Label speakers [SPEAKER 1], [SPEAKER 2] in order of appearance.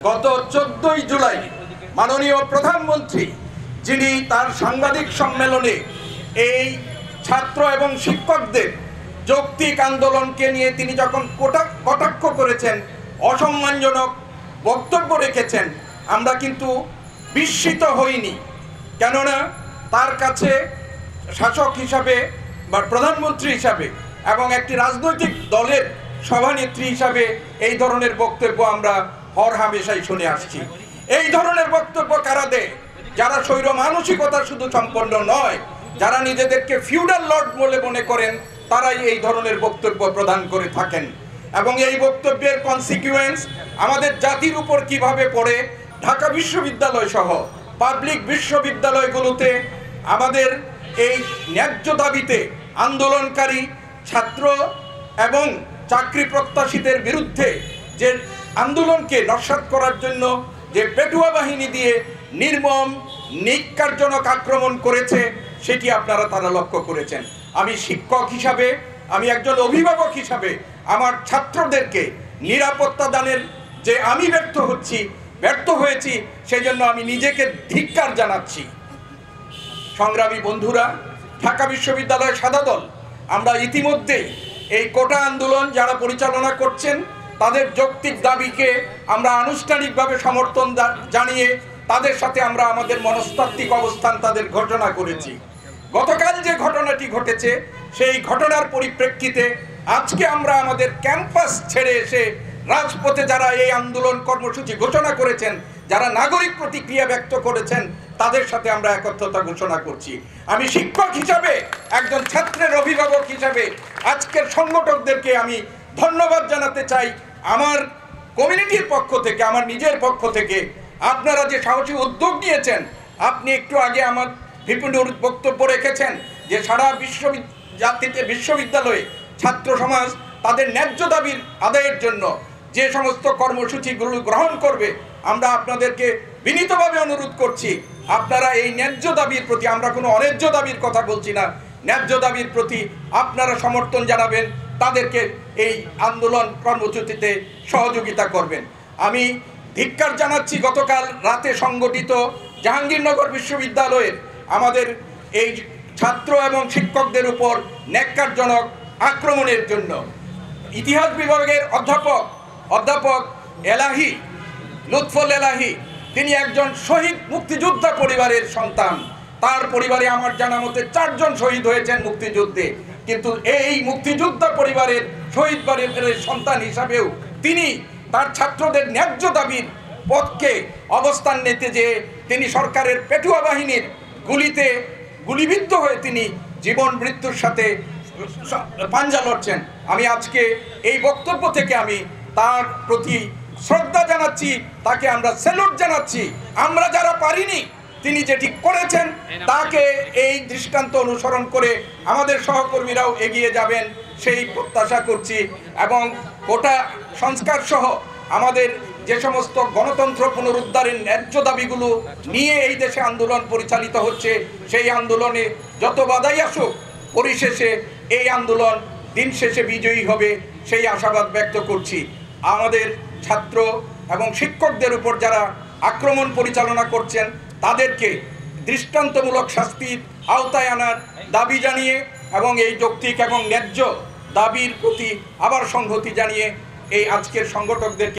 [SPEAKER 1] গত 14ই জুলাই মাননীয় প্রধানমন্ত্রী যিনি তার সাংবাদিক সম্মেলনে এই ছাত্র এবং শিক্ষকদের যৌক্তিক আন্দোলনকে নিয়ে তিনি যখন কটাক্ষ করেছেন, অসম্মানজনক বক্তব্য রেখেছেন, আমরা কিন্তু বিস্মিত হইনি। কেননা তার কাছে শাসক হিসাবে বা প্রধানমন্ত্রী হিসাবে এবং একটি রাজনৈতিক দলের সভানেত্রী হিসাবে এই ধরনের বক্তব্য আমরা হরহামেশাই শুনে আসছি। এই ধরনের বক্তব্য কারা দেয়? যারা স্বৈর মানসিকতা শুধু সম্পন্ন নয়, যারা নিজেদেরকে ফিউডাল লর্ড বলে মনে করেন, তারাই এই ধরনের বক্তব্য প্রদান করে থাকেন। এবং এই বক্তব্যের কনসিকুয়েন্স আমাদের জাতির উপর কিভাবে পড়ে, ঢাকা বিশ্ববিদ্যালয় সহ পাবলিক বিশ্ববিদ্যালয়গুলোতে আমাদের এই ন্যায্য দাবিতে আন্দোলনকারী ছাত্র এবং চাকরি প্রত্যাশীদের বিরুদ্ধে যে আন্দোলনকে নস্যাৎ করার জন্য যে পেটুয়া বাহিনী দিয়ে নির্মম নিকারজনক আক্রমণ করেছে, সেটি তারা লক্ষ্য করেছেন। আমি শিক্ষক হিসাবে, আমি একজন অভিভাবক হিসাবে আমার ছাত্রদেরকে নিরাপত্তা দানের যে আমি ব্যর্থ হয়েছি, সেই জন্য আমি নিজেকে ধিক্কার জানাচ্ছি। সংগ্রামী বন্ধুরা, ঢাকা বিশ্ববিদ্যালয় সাদা দল আমরা ইতিমধ্যেই এই কোটা আন্দোলন যারা পরিচালনা করছেন তাদের যৌক্তিক দাবিকে আমরা আনুষ্ঠানিকভাবে সমর্থন জানিয়ে তাদের সাথে আমরা আমাদের মনস্তাত্ত্বিক অবস্থান তাদের ঘোষণা করেছি। গতকাল যে ঘটনাটি ঘটেছে, সেই ঘটনার পরিপ্রেক্ষিতে আজকে আমরা আমাদের ক্যাম্পাস ছেড়ে এসে রাজপথে যারা এই আন্দোলন কর্মসূচি ঘোষণা করেছেন, যারা নাগরিক প্রতিক্রিয়া ব্যক্ত করেছেন, তাদের সাথে আমরা একত্রতা ঘোষণা করছি। আমি শিক্ষক হিসাবে, একজন ছাত্রের অভিভাবক হিসাবে আজকের সংগঠকদেরকে আমি ধন্যবাদ জানাতে চাই। আমার কমিউনিটির পক্ষ থেকে, আমার নিজের পক্ষ থেকে আপনারা যে সাহসী উদ্যোগ নিয়েছেন, আপনি একটু আগে আমার বিপুল বক্তব্য রেখেছেন যে সারা বিশ্ববিদ্যালয়ে ছাত্র সমাজ তাদের ন্যায্য দাবির আদায়ের জন্য যে সমস্ত কর্মসূচিগুলো গ্রহণ করবে, আমরা আপনাদেরকে বিনীতভাবে অনুরোধ করছি আপনারা এই ন্যায্য দাবির প্রতি, আমরা কোনো অন্যায্য দাবির কথা বলছি না, ন্যায্য দাবির প্রতি আপনারা সমর্থন জানাবেন, তাদেরকে এই আন্দোলন কর্মসূচিতে সহযোগিতা করবেন। আমি ধিক্কার জানাচ্ছি গতকাল রাতে সংগঠিত জাহাঙ্গীরনগর বিশ্ববিদ্যালয়ের আমাদের এই ছাত্র এবং শিক্ষকদের উপর ন্যাক্কারজনক আক্রমণের জন্য। ইতিহাস বিভাগের অধ্যাপক এলাহি, লুৎফুল এলাহি, তিনি একজন শহীদ মুক্তিযোদ্ধা পরিবারের সন্তান। তার পরিবারে আমার জানা মতে 4 জন শহীদ হয়েছেন মুক্তিযুদ্ধে, কিন্তু এই মুক্তিযোদ্ধা পরিবারের শহীদ পরিবারের সন্তান হিসাবেও তিনি তার ছাত্রদের ন্যায্য দাবির পক্ষে অবস্থান নিতে যে তিনি সরকারের পেটুয়া বাহিনীর গুলিতে গুলিবিদ্ধ হয়ে তিনি জীবন মৃত্যুর সাথে পাঞ্জা লড়ছেন। আমি আজকে এই বক্তব্য থেকে আমি তার প্রতি শ্রদ্ধা জানাচ্ছি, তাকে আমরা স্যালুট জানাচ্ছি। আমরা যারা পারিনি, তিনি যেটি করেছেন তাকে এই দৃষ্টান্ত অনুসরণ করে আমাদের সহকর্মীরাও এগিয়ে যাবেন সেই প্রত্যাশা করছি। এবং কোটা সংস্কার সহ আমাদের যে সমস্ত গণতন্ত্র পুনরুদ্ধারের ন্যায্য দাবিগুলো নিয়ে এই দেশে আন্দোলন পরিচালিত হচ্ছে, সেই আন্দোলনে যত বাধাই আসুক, পরিশেষে এই আন্দোলন দিন শেষে বিজয়ী হবে সেই আশাবাদ ব্যক্ত করছি। আমাদের ছাত্র এবং শিক্ষকদের উপর যারা আক্রমণ পরিচালনা করছেন তাদেরকে দৃষ্টান্তমূলক শাস্তির আওতায় আনার দাবি জানিয়ে এবং এই যৌক্তিক এবং ন্যায্য দাবির প্রতি আবার সংহতি জানিয়ে এই আজকের সংগঠকদেরকে